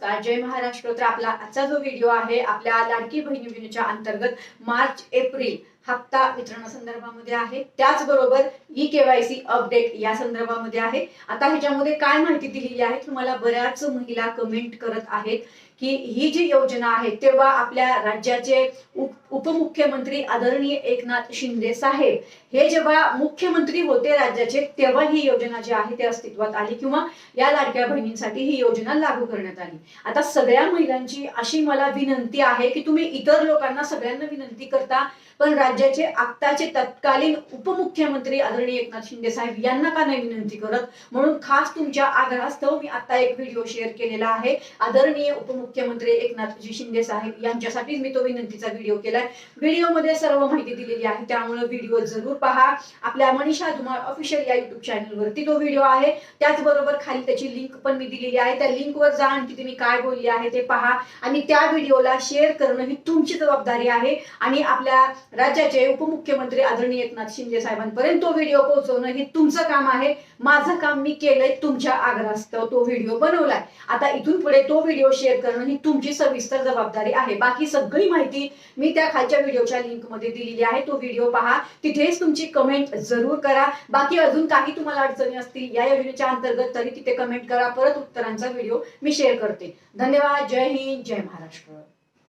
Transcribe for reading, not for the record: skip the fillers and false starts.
नमस्कार, जय महाराष्ट्र। तर आपला आजचा जो व्हिडिओ आहे आपल्या लाडकी बहीण योजनेच्या अंतर्गत मार्च एप्रिल हप्ता वितरणासंदर्भामध्ये आहे, त्याचबरोबर ई-केवायसी अपडेट या संदर्भामध्ये आहे। आता ह्याच्यामध्ये काय माहिती दिलेली आहे, तुम्हाला बऱ्याच महिला कमेंट करत आहेत की ही जी योजना आहे तेव्हा आपल्या राज्याचे उपमुख्यमंत्री आदरणीय एकनाथ शिंदे साहेब हे जेव्हा मुख्यमंत्री होते राज्याचे तेव्हा ही योजना जी आहे ते अस्तित्वात आली किंवा या लाडक्या बहिणींसाठी ही योजना लागू करण्यात आली। आता सगळ्या महिलांची अशी मला विनंती आहे की तुम्ही इतर लोकांना सगळ्यांना विनंती करता पण राज्याचे आत्ताचे तत्कालीन उपमुख्यमंत्री आदरणीय एकनाथ शिंदे साहेब यांना का नाही विनंती करत, म्हणून खास तुमच्या आग्रहास्तव मी आता एक व्हिडिओ शेअर केलेला आहे। आदरणीय उपमुख्यमंत्री एकनाथजी शिंदे साहेब यांच्यासाठी मी तो विनंतीचा व्हिडिओ केलाय। व्हिडिओमध्ये सर्व माहिती दिलेली आहे, त्यामुळे व्हिडिओ जरूर पहा। आपल्या मनीषा धुमाळ ऑफिशियल या युट्यूब चॅनलवरती तो व्हिडिओ आहे, त्याचबरोबर खाली त्याची लिंक पण मी दिलेली आहे, त्या लिंकवर जा आणि तिथे मी काय बोलली आहे ते पहा आणि त्या व्हिडिओला शेअर करणं ही तुमची जबाबदारी आहे आणि आपल्या राज्याचे उपमुख्यमंत्री आदरणीय एकनाथ शिंदे साहेबांपर्यंत तो व्हिडिओ पोहोचवणं हे तुमचं काम आहे। माझं काम मी केलंय, तुमच्या आग्रहास्तव तो व्हिडिओ बनवलाय। आता इथून पुढे तो व्हिडिओ शेअर करणं ही तुमची सविस्तर जबाबदारी आहे। बाकी सगळी माहिती मी त्या खालच्या व्हिडिओच्या लिंक मध्ये दिलेली आहे, तो व्हिडिओ पहा, तिथेच तुमची कमेंट जरूर करा। बाकी अजून काही तुम्हाला अडचणी असतील या योजनेच्या अंतर्गत तरी तिथे कमेंट करा, परत उत्तरांचा व्हिडिओ मी शेअर करते। धन्यवाद, जय हिंद, जय महाराष्ट्र।